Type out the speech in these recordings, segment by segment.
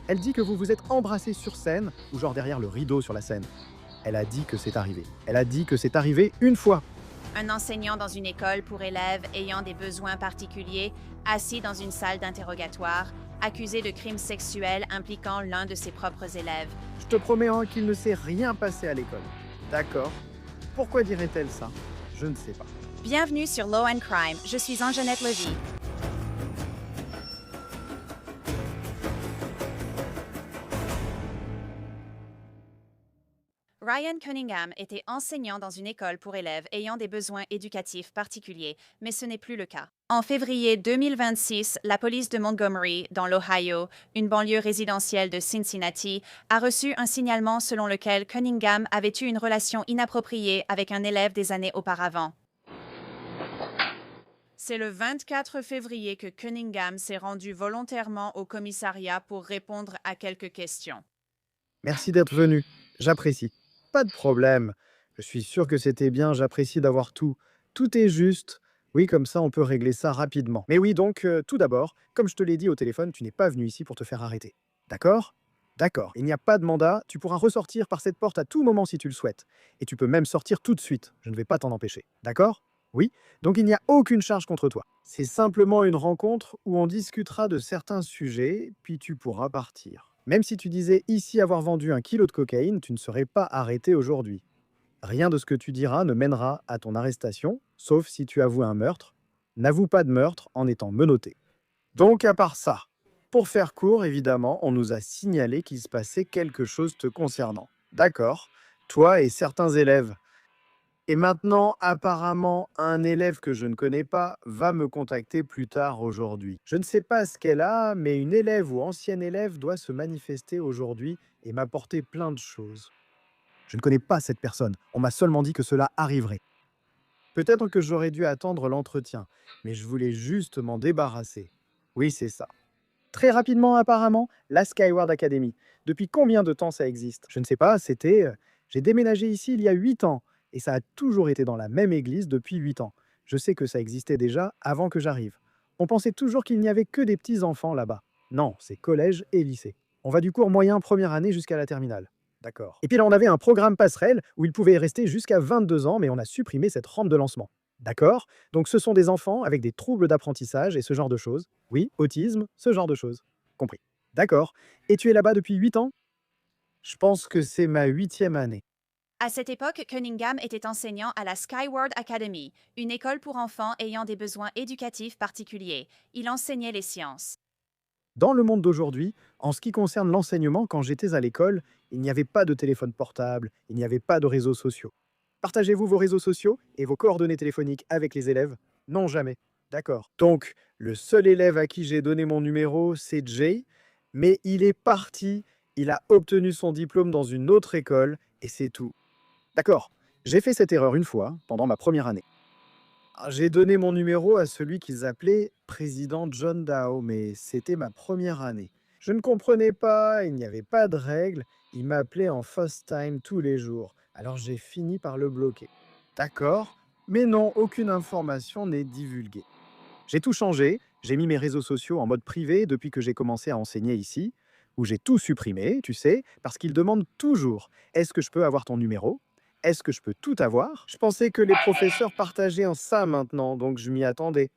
Elle dit que vous vous êtes embrassés sur scène, ou genre derrière le rideau sur la scène. Elle a dit que c'est arrivé. Elle a dit que c'est arrivé une fois. Un enseignant dans une école pour élèves ayant des besoins particuliers, assis dans une salle d'interrogatoire, accusé de crimes sexuels impliquant l'un de ses propres élèves. Je te promets hein, qu'il ne s'est rien passé à l'école. D'accord. Pourquoi dirait-elle ça? Je ne sais pas. Bienvenue sur Law and Crime, je suis Anjanette Levy. Ryan Cunningham était enseignant dans une école pour élèves ayant des besoins éducatifs particuliers, mais ce n'est plus le cas. En février 2026, la police de Montgomery, dans l'Ohio, une banlieue résidentielle de Cincinnati, a reçu un signalement selon lequel Cunningham avait eu une relation inappropriée avec un élève des années auparavant. C'est le 24 février que Cunningham s'est rendu volontairement au commissariat pour répondre à quelques questions. Merci d'être venu. J'apprécie. Pas de problème. Je suis sûr que c'était bien, j'apprécie d'avoir tout. Tout est juste. Oui, comme ça, on peut régler ça rapidement. Mais oui, donc, tout d'abord, comme je te l'ai dit au téléphone, tu n'es pas venu ici pour te faire arrêter. D'accord? D'accord. Il n'y a pas de mandat. Tu pourras ressortir par cette porte à tout moment si tu le souhaites. Et tu peux même sortir tout de suite. Je ne vais pas t'en empêcher. D'accord? Oui? Donc, il n'y a aucune charge contre toi. C'est simplement une rencontre où on discutera de certains sujets, puis tu pourras partir. Même si tu disais ici avoir vendu 1 kilo de cocaïne, tu ne serais pas arrêté aujourd'hui. Rien de ce que tu diras ne mènera à ton arrestation, sauf si tu avoues un meurtre. N'avoue pas de meurtre en étant menotté. Donc, à part ça, pour faire court, évidemment, on nous a signalé qu'il se passait quelque chose te concernant. D'accord, toi et certains élèves. Et maintenant, apparemment, un élève que je ne connais pas va me contacter plus tard aujourd'hui. Je ne sais pas ce qu'elle a, mais une élève ou ancienne élève doit se manifester aujourd'hui et m'apporter plein de choses. Je ne connais pas cette personne. On m'a seulement dit que cela arriverait. Peut-être que j'aurais dû attendre l'entretien, mais je voulais juste m'en débarrasser. Oui, c'est ça. Très rapidement, apparemment, la Skyward Academy. Depuis combien de temps ça existe? Je ne sais pas, c'était... J'ai déménagé ici il y a 8 ans, et ça a toujours été dans la même église depuis 8 ans. Je sais que ça existait déjà avant que j'arrive. On pensait toujours qu'il n'y avait que des petits-enfants là-bas. Non, c'est collège et lycée. On va du cours moyen première année jusqu'à la terminale. D'accord. Et puis là, on avait un programme passerelle où il pouvait y rester jusqu'à 22 ans, mais on a supprimé cette rampe de lancement. D'accord? Donc ce sont des enfants avec des troubles d'apprentissage et ce genre de choses. Oui, autisme, ce genre de choses. Compris. D'accord. Et tu es là-bas depuis 8 ans? Je pense que c'est ma 8e année. À cette époque, Cunningham était enseignant à la Skyward Academy, une école pour enfants ayant des besoins éducatifs particuliers. Il enseignait les sciences. Dans le monde d'aujourd'hui, en ce qui concerne l'enseignement, quand j'étais à l'école, il n'y avait pas de téléphone portable, il n'y avait pas de réseaux sociaux. Partagez-vous vos réseaux sociaux et vos coordonnées téléphoniques avec les élèves? Non, jamais. D'accord. Donc, le seul élève à qui j'ai donné mon numéro, c'est Jay, mais il est parti, il a obtenu son diplôme dans une autre école, et c'est tout. D'accord. J'ai fait cette erreur une fois, pendant ma première année. J'ai donné mon numéro à celui qu'ils appelaient président John Dow, mais c'était ma première année. Je ne comprenais pas, il n'y avait pas de règles, il m'appelait en first time tous les jours, alors j'ai fini par le bloquer. D'accord, mais non, aucune information n'est divulguée. J'ai tout changé, j'ai mis mes réseaux sociaux en mode privé depuis que j'ai commencé à enseigner ici, où j'ai tout supprimé, tu sais, parce qu'ils demandent toujours: est-ce que je peux avoir ton numéro? Est-ce que je peux tout avoir? Je pensais que les professeurs partageaient en ça maintenant, donc je m'y attendais.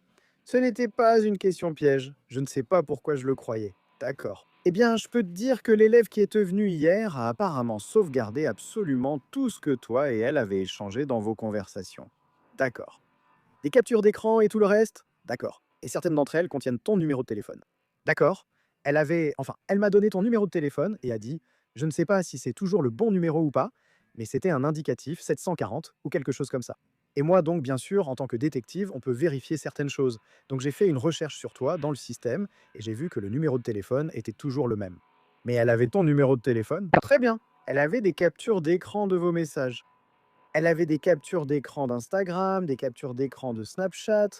Ce n'était pas une question piège. Je ne sais pas pourquoi je le croyais. D'accord. Eh bien, je peux te dire que l'élève qui est venu hier a apparemment sauvegardé absolument tout ce que toi et elle avez échangé dans vos conversations. D'accord. Des captures d'écran et tout le reste? D'accord. Et certaines d'entre elles contiennent ton numéro de téléphone. D'accord. Elle m'a donné ton numéro de téléphone et a dit: je ne sais pas si c'est toujours le bon numéro ou pas, mais c'était un indicatif 740 ou quelque chose comme ça. Et moi donc, bien sûr, en tant que détective, on peut vérifier certaines choses. Donc j'ai fait une recherche sur toi dans le système et j'ai vu que le numéro de téléphone était toujours le même. Mais elle avait ton numéro de téléphone? Très bien. Elle avait des captures d'écran de vos messages. Elle avait des captures d'écran d'Instagram, des captures d'écran de Snapchat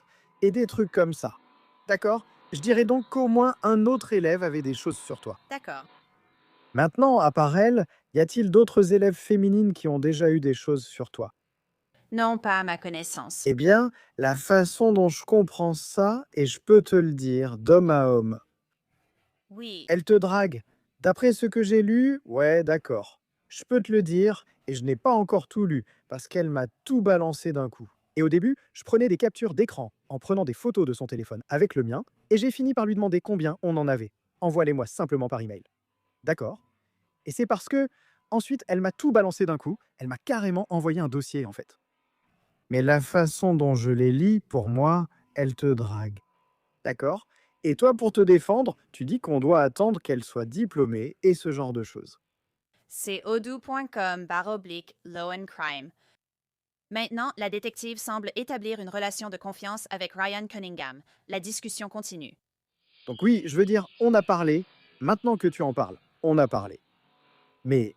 et des trucs comme ça. D'accord? Je dirais donc qu'au moins un autre élève avait des choses sur toi. D'accord. Maintenant, à part elle, y a-t-il d'autres élèves féminines qui ont déjà eu des choses sur toi? Non, pas à ma connaissance. Eh bien, la façon dont je comprends ça, et je peux te le dire, d'homme à homme, Oui, elle te drague. D'après ce que j'ai lu, ouais, d'accord. Je peux te le dire, et je n'ai pas encore tout lu, parce qu'elle m'a tout balancé d'un coup. Et au début, je prenais des captures d'écran en prenant des photos de son téléphone avec le mien, et j'ai fini par lui demander combien on en avait. Envoie-les-moi simplement par email. D'accord. Et c'est parce que, ensuite, elle m'a tout balancé d'un coup, elle m'a carrément envoyé un dossier en fait. Mais la façon dont je les lis, pour moi, elle te drague. D'accord. Et toi, pour te défendre, tu dis qu'on doit attendre qu'elle soit diplômée et ce genre de choses. C'est odoo.com/law and crime. Maintenant, la détective semble établir une relation de confiance avec Ryan Cunningham. La discussion continue. Donc oui, je veux dire, on a parlé. Maintenant que tu en parles, on a parlé. Mais,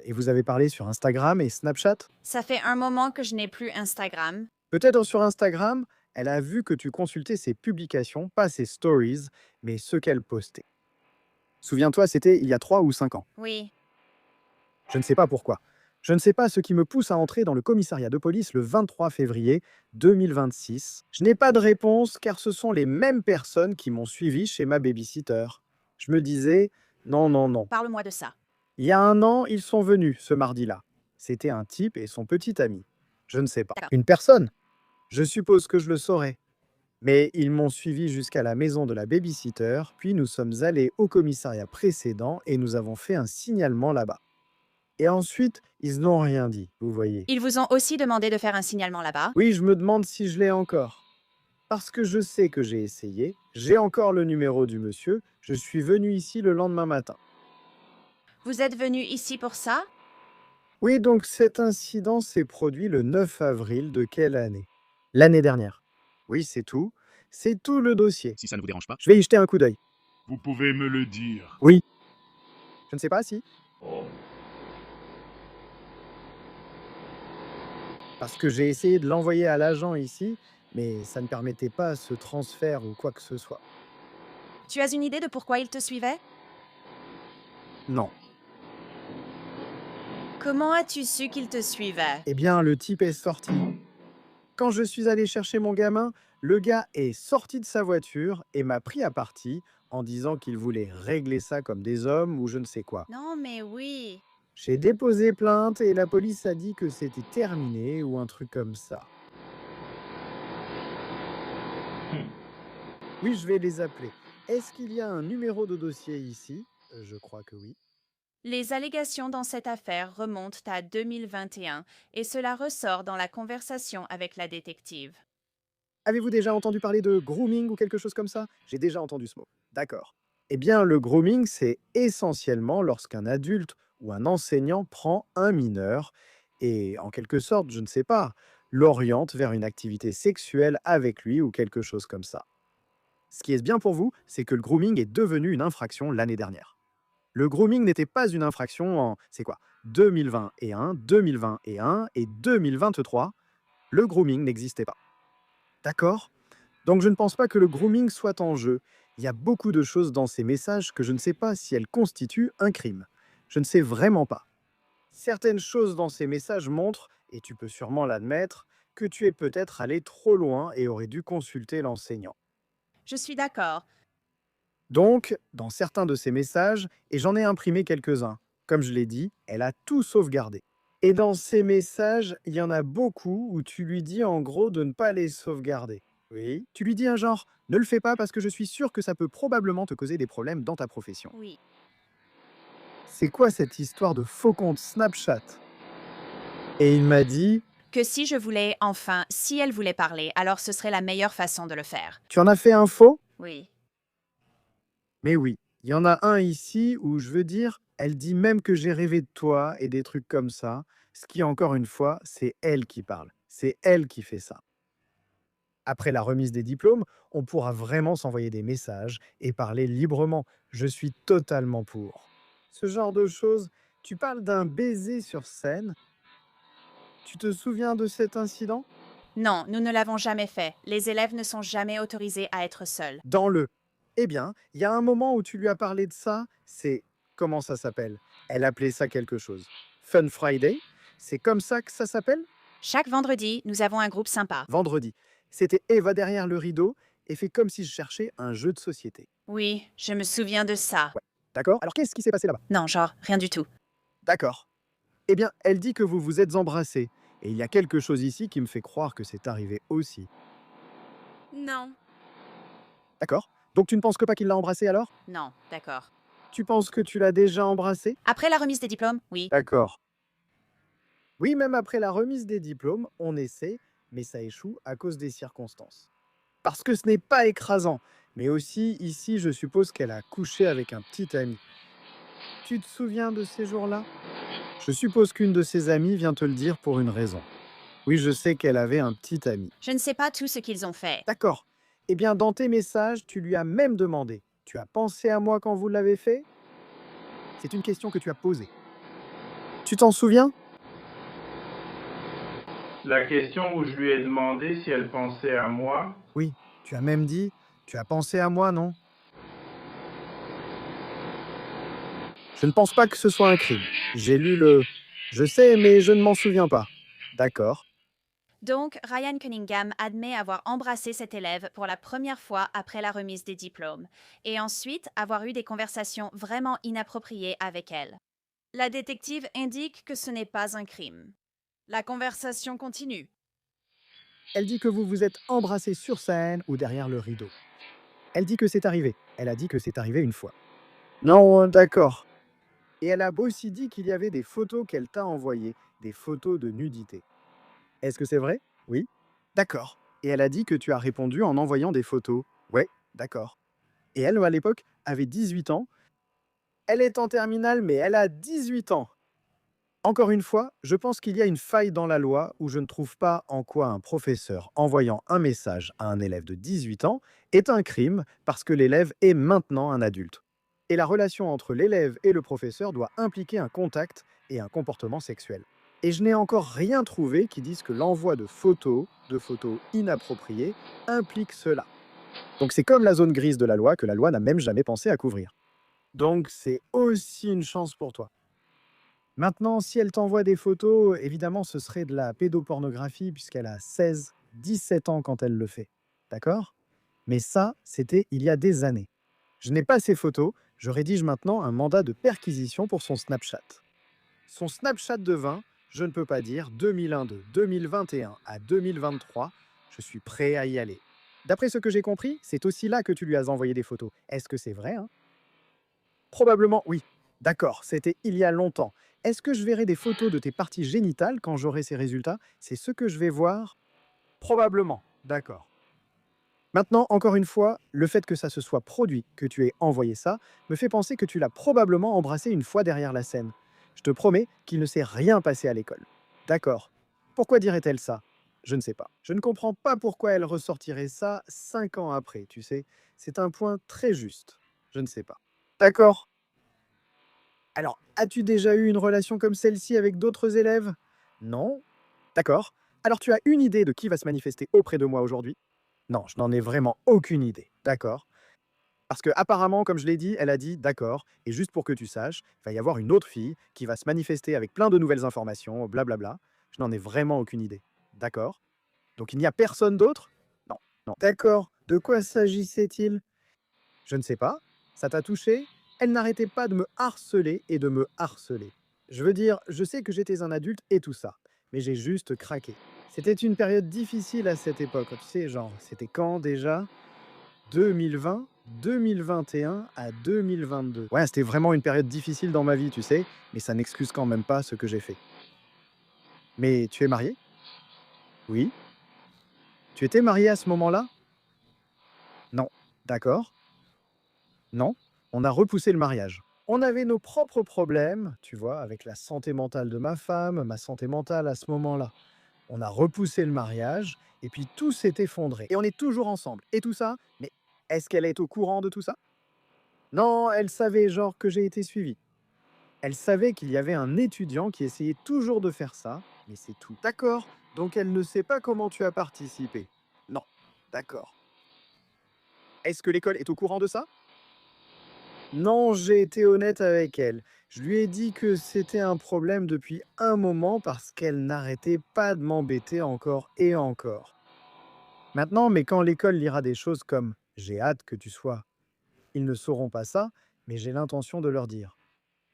et vous avez parlé sur Instagram et Snapchat? Ça fait un moment que je n'ai plus Instagram. Peut-être sur Instagram, elle a vu que tu consultais ses publications, pas ses stories, mais ce qu'elle postait. Souviens-toi, c'était il y a 3 ou 5 ans. Oui. Je ne sais pas pourquoi. Je ne sais pas ce qui me pousse à entrer dans le commissariat de police le 23 février 2026. Je n'ai pas de réponse car ce sont les mêmes personnes qui m'ont suivi chez ma babysitter. Je me disais, non, non, non. Parle-moi de ça. Il y a un an, ils sont venus ce mardi-là. C'était un type et son petit ami. Je ne sais pas. D'accord. Une personne? Je suppose que je le saurais. Mais ils m'ont suivi jusqu'à la maison de la babysitter, puis nous sommes allés au commissariat précédent et nous avons fait un signalement là-bas. Et ensuite, ils n'ont rien dit, vous voyez. Ils vous ont aussi demandé de faire un signalement là-bas. Oui, je me demande si je l'ai encore. Parce que je sais que j'ai essayé, j'ai encore le numéro du monsieur, je suis venu ici le lendemain matin. Vous êtes venu ici pour ça? Oui, donc cet incident s'est produit le 9 avril de quelle année? L'année dernière. Oui, c'est tout. C'est tout le dossier. Si ça ne vous dérange pas. Je vais y jeter un coup d'œil. Vous pouvez me le dire. Oui. Je ne sais pas si. Parce que j'ai essayé de l'envoyer à l'agent ici, mais ça ne permettait pas ce transfert ou quoi que ce soit. Tu as une idée de pourquoi il te suivait? Non. Comment as-tu su qu'il te suivait? Eh bien, le type est sorti. Quand je suis allé chercher mon gamin, le gars est sorti de sa voiture et m'a pris à partie en disant qu'il voulait régler ça comme des hommes ou je ne sais quoi. Non, mais oui. J'ai déposé plainte et la police a dit que c'était terminé ou un truc comme ça. Oui, je vais les appeler. Est-ce qu'il y a un numéro de dossier ici? Je crois que oui. Les allégations dans cette affaire remontent à 2021 et cela ressort dans la conversation avec la détective. Avez-vous déjà entendu parler de grooming ou quelque chose comme ça? J'ai déjà entendu ce mot. D'accord. Eh bien, le grooming, c'est essentiellement lorsqu'un adulte ou un enseignant prend un mineur et, en quelque sorte, je ne sais pas, l'oriente vers une activité sexuelle avec lui ou quelque chose comme ça. Ce qui est bien pour vous, c'est que le grooming est devenu une infraction l'année dernière. Le grooming n'était pas une infraction en, c'est quoi, 2021, 2021 et 2023. Le grooming n'existait pas. D'accord? Donc je ne pense pas que le grooming soit en jeu. Il y a beaucoup de choses dans ces messages que je ne sais pas si elles constituent un crime. Je ne sais vraiment pas. Certaines choses dans ces messages montrent, et tu peux sûrement l'admettre, que tu es peut-être allé trop loin et aurais dû consulter l'enseignant. Je suis d'accord. Donc, dans certains de ces messages, et j'en ai imprimé quelques-uns, comme je l'ai dit, elle a tout sauvegardé. Et dans ces messages, il y en a beaucoup où tu lui dis en gros de ne pas les sauvegarder. Oui. Tu lui dis un genre, ne le fais pas parce que je suis sûr que ça peut probablement te causer des problèmes dans ta profession. Oui. C'est quoi cette histoire de faux compte Snapchat? Et il m'a dit, Que si je voulais, enfin, si elle voulait parler, alors ce serait la meilleure façon de le faire. tu en as fait un faux? Oui. Mais oui, il y en a un ici où je veux dire, elle dit même que j'ai rêvé de toi et des trucs comme ça, ce qui encore une fois, c'est elle qui parle, c'est elle qui fait ça. Après la remise des diplômes, on pourra vraiment s'envoyer des messages et parler librement. Je suis totalement pour. Ce genre de choses, tu parles d'un baiser sur scène. Tu te souviens de cet incident? Non, nous ne l'avons jamais fait. Les élèves ne sont jamais autorisés à être seuls. Dans le. Eh bien, il y a un moment où tu lui as parlé de ça, c'est... Comment ça s'appelle? Elle appelait ça quelque chose. Fun Friday? C'est comme ça que ça s'appelle? Chaque vendredi, nous avons un groupe sympa. Vendredi. C'était Eva derrière le rideau et fait comme si je cherchais un jeu de société. Oui, je me souviens de ça. Ouais. D'accord? Alors qu'est-ce qui s'est passé là-bas? Non, genre, rien du tout. D'accord. Eh bien, elle dit que vous vous êtes embrassés. Et il y a quelque chose ici qui me fait croire que c'est arrivé aussi. Non. D'accord? Donc tu ne penses que pas qu'il l'a embrassée alors? Non, d'accord. Tu penses que tu l'as déjà embrassée? Après la remise des diplômes, oui. D'accord. Oui, même après la remise des diplômes, on essaie, mais ça échoue à cause des circonstances. Parce que ce n'est pas écrasant. Mais aussi, ici, je suppose qu'elle a couché avec un petit ami. Tu te souviens de ces jours-là? Je suppose qu'une de ses amies vient te le dire pour une raison. Oui, je sais qu'elle avait un petit ami. Je ne sais pas tout ce qu'ils ont fait. D'accord. Eh bien, dans tes messages, tu lui as même demandé. Tu as pensé à moi quand vous l'avez fait? C'est une question que tu as posée. Tu t'en souviens? La question où je lui ai demandé si elle pensait à moi, Oui. Tu as même dit, tu as pensé à moi, non? Je ne pense pas que ce soit un crime. J'ai lu le... Je sais, mais je ne m'en souviens pas. D'accord. Donc, Ryan Cunningham admet avoir embrassé cette élève pour la première fois après la remise des diplômes, et ensuite avoir eu des conversations vraiment inappropriées avec elle. La détective indique que ce n'est pas un crime. La conversation continue. Elle dit que vous vous êtes embrassés sur scène ou derrière le rideau. Elle dit que c'est arrivé. Elle a dit que c'est arrivé une fois. Non, d'accord. Et elle a aussi dit qu'il y avait des photos qu'elle t'a envoyées, des photos de nudité. Est-ce que c'est vrai? Oui. D'accord. Et elle a dit que tu as répondu en envoyant des photos. Ouais, d'accord. Et elle, à l'époque, avait 18 ans. Elle est en terminale, mais elle a 18 ans. Encore une fois, je pense qu'il y a une faille dans la loi où je ne trouve pas en quoi un professeur envoyant un message à un élève de 18 ans est un crime parce que l'élève est maintenant un adulte. Et la relation entre l'élève et le professeur doit impliquer un contact et un comportement sexuel. Et je n'ai encore rien trouvé qui dise que l'envoi de photos inappropriées, implique cela. Donc c'est comme la zone grise de la loi que la loi n'a même jamais pensé à couvrir. Donc c'est aussi une chance pour toi. Maintenant, si elle t'envoie des photos, évidemment, ce serait de la pédopornographie puisqu'elle a 16, 17 ans quand elle le fait. D'accord? Mais ça, c'était il y a des années. Je n'ai pas ces photos, je rédige maintenant un mandat de perquisition pour son Snapchat. Son Snapchat de 20, je ne peux pas dire 2001 de 2021 à 2023, je suis prêt à y aller. D'après ce que j'ai compris, c'est aussi là que tu lui as envoyé des photos. Est-ce que c'est vrai, hein? Probablement oui. D'accord, c'était il y a longtemps. Est-ce que je verrai des photos de tes parties génitales quand j'aurai ces résultats? C'est ce que je vais voir? Probablement. D'accord. Maintenant, encore une fois, le fait que ça se soit produit, que tu aies envoyé ça, me fait penser que tu l'as probablement embrassé une fois derrière la scène. Je te promets qu'il ne s'est rien passé à l'école. D'accord. Pourquoi dirait-elle ça? Je ne sais pas. Je ne comprends pas pourquoi elle ressortirait ça 5 ans après, tu sais. C'est un point très juste. Je ne sais pas. D'accord. Alors, as-tu déjà eu une relation comme celle-ci avec d'autres élèves? Non? D'accord. Alors tu as une idée de qui va se manifester auprès de moi aujourd'hui? Non, je n'en ai vraiment aucune idée. D'accord. Parce que apparemment, comme je l'ai dit, elle a dit d'accord, et juste pour que tu saches, il va y avoir une autre fille qui va se manifester avec plein de nouvelles informations, blablabla. Je n'en ai vraiment aucune idée. D'accord. Donc il n'y a personne d'autre? Non, non. D'accord. De quoi s'agissait-il? Je ne sais pas. Ça t'a touché? Elle n'arrêtait pas de me harceler et de me harceler. Je veux dire, je sais que j'étais un adulte et tout ça, mais j'ai juste craqué. C'était une période difficile à cette époque, tu sais, genre, c'était quand déjà? 2020, 2021 à 2022. Ouais, c'était vraiment une période difficile dans ma vie, tu sais, mais ça n'excuse quand même pas ce que j'ai fait. Mais tu es marié? Oui. Tu étais marié à ce moment-là? Non. D'accord. Non, on a repoussé le mariage. On avait nos propres problèmes, tu vois, avec la santé mentale de ma femme, ma santé mentale à ce moment-là. On a repoussé le mariage et puis tout s'est effondré. Et on est toujours ensemble. Et tout ça, mais est-ce qu'elle est au courant de tout ça? Non, elle savait genre que j'ai été suivi. Elle savait qu'il y avait un étudiant qui essayait toujours de faire ça, mais c'est tout. D'accord, donc elle ne sait pas comment tu as participé. Non, d'accord. Est-ce que l'école est au courant de ça? Non, j'ai été honnête avec elle. Je lui ai dit que c'était un problème depuis un moment parce qu'elle n'arrêtait pas de m'embêter encore et encore. Maintenant, mais quand l'école lira des choses comme «J'ai hâte que tu sois», ils ne sauront pas ça, mais j'ai l'intention de leur dire.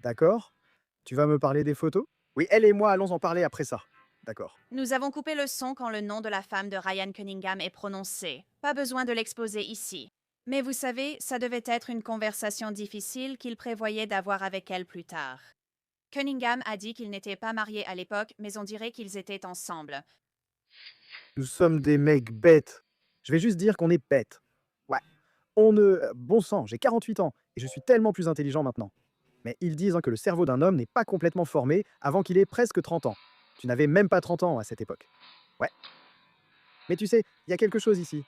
D'accord? Tu vas me parler des photos? Oui, elle et moi allons en parler après ça. D'accord. Nous avons coupé le son quand le nom de la femme de Ryan Cunningham est prononcé. Pas besoin de l'exposer ici. Mais vous savez, ça devait être une conversation difficile qu'il prévoyait d'avoir avec elle plus tard. Cunningham a dit qu'ils n'étaient pas mariés à l'époque, mais on dirait qu'ils étaient ensemble. Nous sommes des mecs bêtes. Je vais juste dire qu'on est bêtes. Ouais. Bon sang, j'ai 48 ans et je suis tellement plus intelligent maintenant. Mais ils disent que le cerveau d'un homme n'est pas complètement formé avant qu'il ait presque 30 ans. Tu n'avais même pas 30 ans à cette époque. Ouais. Mais tu sais, il y a quelque chose ici.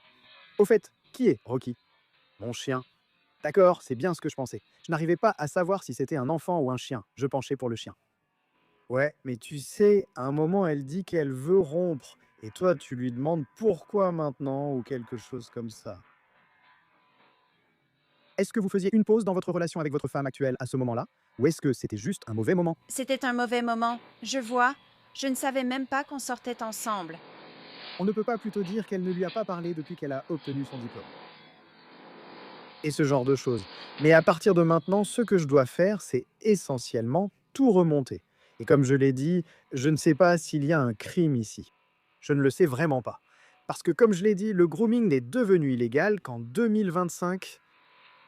Au fait, qui est Rocky? Mon chien. D'accord, c'est bien ce que je pensais. Je n'arrivais pas à savoir si c'était un enfant ou un chien. Je penchais pour le chien. Ouais, mais tu sais, à un moment, elle dit qu'elle veut rompre. Et toi, tu lui demandes pourquoi maintenant ou quelque chose comme ça. Est-ce que vous faisiez une pause dans votre relation avec votre femme actuelle à ce moment-là? Ou est-ce que c'était juste un mauvais moment? C'était un mauvais moment. Je vois. Je ne savais même pas qu'on sortait ensemble. On ne peut pas plutôt dire qu'elle ne lui a pas parlé depuis qu'elle a obtenu son diplôme. Et ce genre de choses. Mais à partir de maintenant, ce que je dois faire, c'est essentiellement tout remonter. Et comme je l'ai dit, je ne sais pas s'il y a un crime ici. Je ne le sais vraiment pas. Parce que comme je l'ai dit, le grooming n'est devenu illégal qu'en 2025,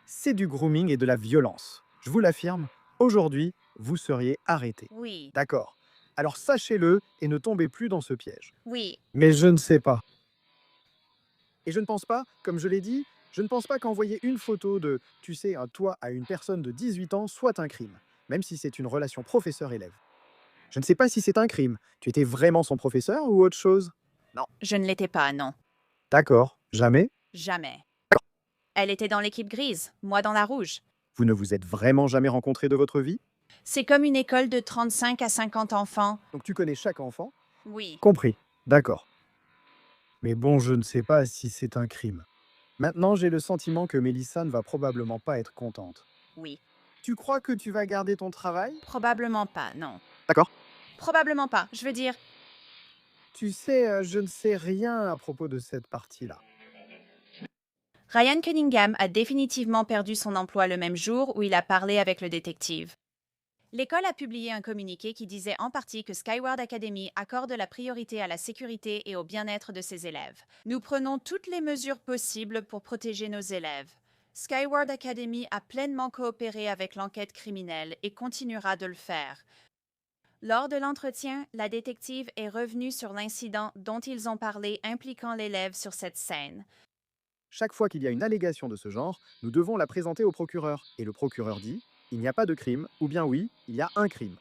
c'est du grooming et de la violence. Je vous l'affirme, aujourd'hui, vous seriez arrêté. Oui, D'accord. Alors sachez-le et ne tombez plus dans ce piège. oui. Mais je ne sais pas. Et je ne pense pas, comme je l'ai dit, je ne pense pas qu'envoyer une photo de, tu sais, un toi à une personne de 18 ans soit un crime, même si c'est une relation professeur-élève. Je ne sais pas si c'est un crime. Tu étais vraiment son professeur ou autre chose? Non. Je ne l'étais pas, non. D'accord. Jamais? Jamais. Elle était dans l'équipe grise, moi dans la rouge. Vous ne vous êtes vraiment jamais rencontrés de votre vie? C'est comme une école de 35 à 50 enfants. Donc tu connais chaque enfant? Oui. Compris. D'accord. Mais bon, je ne sais pas si c'est un crime. Maintenant, j'ai le sentiment que Mélissa ne va probablement pas être contente. Oui. Tu crois que tu vas garder ton travail? Probablement pas, non. D'accord. Probablement pas. Je veux dire, Tu sais, je ne sais rien à propos de cette partie-là. Ryan Cunningham a définitivement perdu son emploi le même jour où il a parlé avec le détective. L'école a publié un communiqué qui disait en partie que Skyward Academy accorde la priorité à la sécurité et au bien-être de ses élèves. Nous prenons toutes les mesures possibles pour protéger nos élèves. Skyward Academy a pleinement coopéré avec l'enquête criminelle et continuera de le faire. Lors de l'entretien, la détective est revenue sur l'incident dont ils ont parlé impliquant l'élève sur cette scène. Chaque fois qu'il y a une allégation de ce genre, nous devons la présenter au procureur. Et le procureur dit, il n'y a pas de crime, ou bien oui, il y a un crime.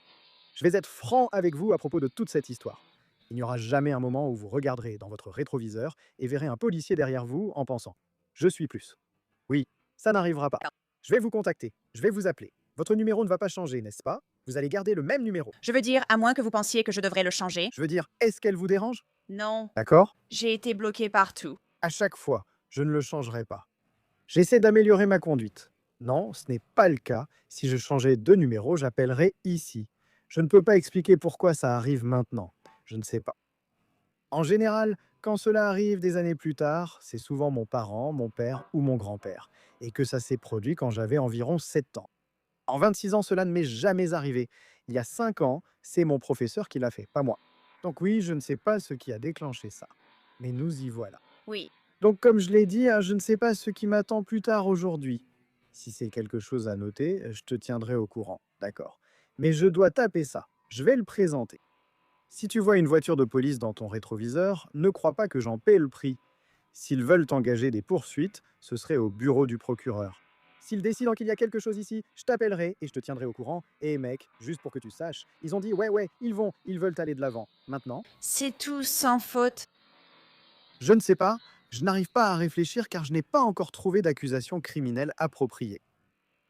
Je vais être franc avec vous à propos de toute cette histoire. Il n'y aura jamais un moment où vous regarderez dans votre rétroviseur et verrez un policier derrière vous en pensant, je suis plus. Oui, ça n'arrivera pas. Je vais vous contacter, je vais vous appeler. Votre numéro ne va pas changer, n'est-ce pas? Vous allez garder le même numéro. Je veux dire, à moins que vous pensiez que je devrais le changer. Je veux dire, est-ce qu'elle vous dérange? Non, D'accord? j'ai été bloquée partout. À chaque fois, je ne le changerai pas. J'essaie d'améliorer ma conduite. Non, ce n'est pas le cas. Si je changeais de numéro, j'appellerais ici. Je ne peux pas expliquer pourquoi ça arrive maintenant. Je ne sais pas. En général, quand cela arrive des années plus tard, c'est souvent mon parent, mon père ou mon grand-père. Et que ça s'est produit quand j'avais environ 7 ans. En 26 ans, cela ne m'est jamais arrivé. Il y a 5 ans, c'est mon professeur qui l'a fait, pas moi. Donc oui, je ne sais pas ce qui a déclenché ça. Mais nous y voilà. Oui, Donc comme je l'ai dit, je ne sais pas ce qui m'attend plus tard aujourd'hui. Si c'est quelque chose à noter, je te tiendrai au courant, d'accord. Mais je dois taper ça. Je vais le présenter. Si tu vois une voiture de police dans ton rétroviseur, ne crois pas que j'en paie le prix. S'ils veulent engager des poursuites, ce serait au bureau du procureur. S'ils décident qu'il y a quelque chose ici, je t'appellerai et je te tiendrai au courant. Et mec, juste pour que tu saches, ils ont dit ouais, ils veulent aller de l'avant. Maintenant, c'est tout sans faute. je ne sais pas, je n'arrive pas à réfléchir car je n'ai pas encore trouvé d'accusation criminelle appropriée.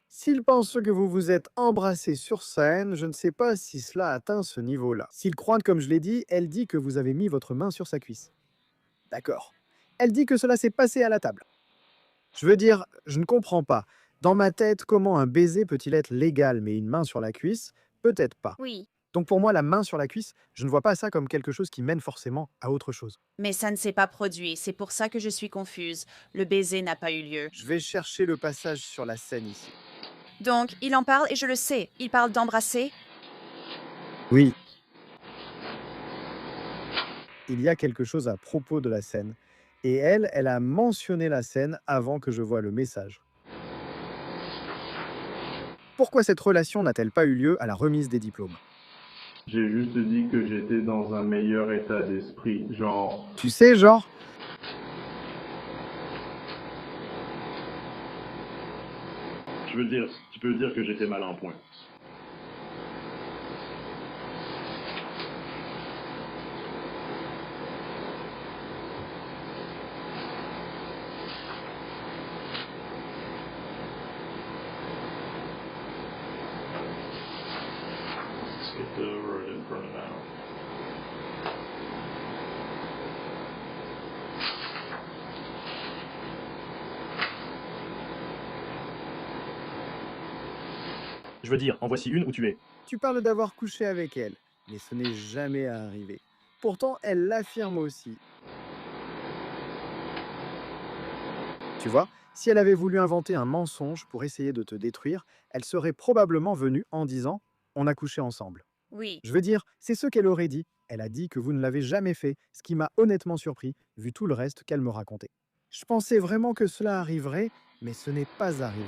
S'ils pensent que vous vous êtes embrassés sur scène, je ne sais pas si cela atteint ce niveau-là. S'ils croient, comme je l'ai dit, elle dit que vous avez mis votre main sur sa cuisse. D'accord. Elle dit que cela s'est passé à la table. Je veux dire, je ne comprends pas. Dans ma tête, comment un baiser peut-il être légal, mais une main sur la cuisse, peut-être pas. Oui, Donc pour moi, la main sur la cuisse, je ne vois pas ça comme quelque chose qui mène forcément à autre chose. mais ça ne s'est pas produit. C'est pour ça que je suis confuse. Le baiser n'a pas eu lieu. Je vais chercher le passage sur la scène ici. Donc, il en parle et je le sais. Il parle d'embrasser. Oui. Il y a quelque chose à propos de la scène. Et elle a mentionné la scène avant que je voie le message. Pourquoi cette relation n'a-t-elle pas eu lieu à la remise des diplômes? J'ai juste dit que j'étais dans un meilleur état d'esprit, genre... Tu sais, genre, Je veux dire, tu peux dire que j'étais mal en point. Let's get the word in front of now. Je veux dire, en voici une où tu es. tu parles d'avoir couché avec elle, mais ce n'est jamais arrivé. Pourtant, elle l'affirme aussi. Tu vois, si elle avait voulu inventer un mensonge pour essayer de te détruire, elle serait probablement venue en disant « on a couché ensemble ». Oui. Je veux dire, c'est ce qu'elle aurait dit. Elle a dit que vous ne l'avez jamais fait, ce qui m'a honnêtement surpris, vu tout le reste qu'elle me racontait. Je pensais vraiment que cela arriverait, mais ce n'est pas arrivé.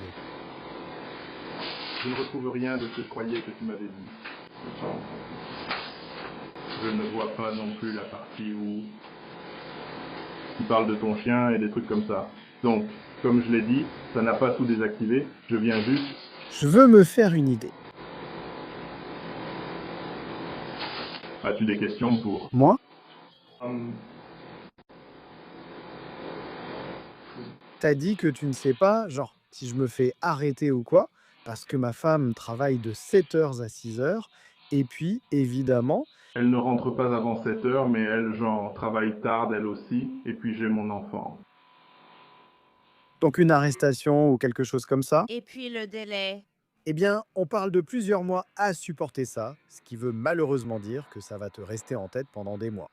Je ne retrouve rien de ce que je croyais que tu m'avais dit. Je ne vois pas non plus la partie où tu parles de ton chien et des trucs comme ça. Donc, comme je l'ai dit, ça n'a pas tout désactivé. Je viens juste... Je veux me faire une idée. As-tu des questions pour... Moi, Hum, t'as dit que tu ne sais pas, genre, si je me fais arrêter ou quoi, parce que ma femme travaille de 7h à 6h, et puis, évidemment, Elle ne rentre pas avant 7 heures, mais elle, genre, travaille tard, elle aussi. Et puis j'ai mon enfant. donc une arrestation ou quelque chose comme ça, Et puis le délai. eh bien, on parle de plusieurs mois à supporter ça, ce qui veut malheureusement dire que ça va te rester en tête pendant des mois.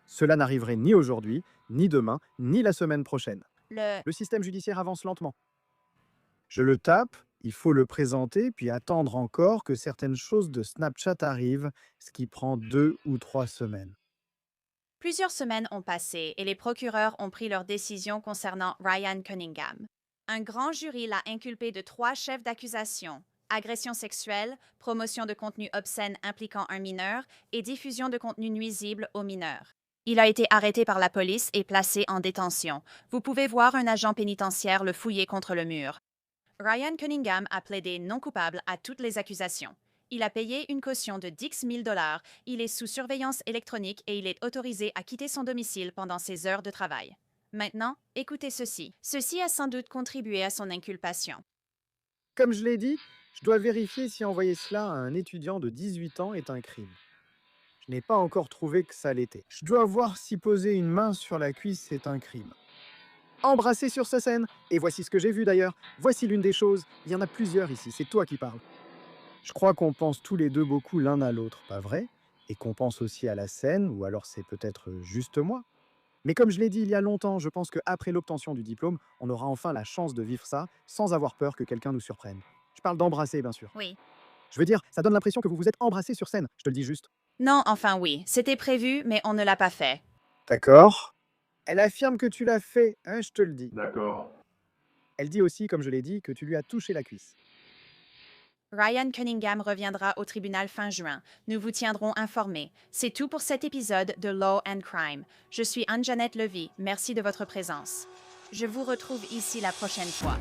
Cela n'arriverait ni aujourd'hui, ni demain, ni la semaine prochaine. Le système judiciaire avance lentement. Je le tape, il faut le présenter, puis attendre encore que certaines choses de Snapchat arrivent, ce qui prend 2 ou 3 semaines. Plusieurs semaines ont passé et les procureurs ont pris leur décision concernant Ryan Cunningham. Un grand jury l'a inculpé de 3 chefs d'accusation: agression sexuelle, promotion de contenu obscène impliquant un mineur et diffusion de contenu nuisible aux mineurs. Il a été arrêté par la police et placé en détention. Vous pouvez voir un agent pénitentiaire le fouiller contre le mur. Ryan Cunningham a plaidé non coupable à toutes les accusations. Il a payé une caution de 10 000 $. Il est sous surveillance électronique et il est autorisé à quitter son domicile pendant ses heures de travail. Maintenant, écoutez ceci. Ceci a sans doute contribué à son inculpation. Comme je l'ai dit, je dois vérifier si envoyer cela à un étudiant de 18 ans est un crime. Je n'ai pas encore trouvé que ça l'était. Je dois voir si poser une main sur la cuisse est un crime. Embrasser sur sa scène. Et voici ce que j'ai vu d'ailleurs. Voici l'une des choses. Il y en a plusieurs ici, c'est toi qui parles. Je crois qu'on pense tous les deux beaucoup l'un à l'autre, pas vrai? Et qu'on pense aussi à la scène, ou alors c'est peut-être juste moi. Mais comme je l'ai dit il y a longtemps, je pense qu'après l'obtention du diplôme, on aura enfin la chance de vivre ça sans avoir peur que quelqu'un nous surprenne. Je parle d'embrasser, bien sûr. Oui. Je veux dire, ça donne l'impression que vous vous êtes embrassé sur scène, je te le dis juste. Non, enfin oui, c'était prévu, mais on ne l'a pas fait. D'accord. Elle affirme que tu l'as fait, hein, je te le dis. D'accord. Elle dit aussi, comme je l'ai dit, que tu lui as touché la cuisse. Ryan Cunningham reviendra au tribunal fin juin. Nous vous tiendrons informés. C'est tout pour cet épisode de Law and Crime. Je suis Anne-Jeannette Levy. Merci de votre présence. Je vous retrouve ici la prochaine fois.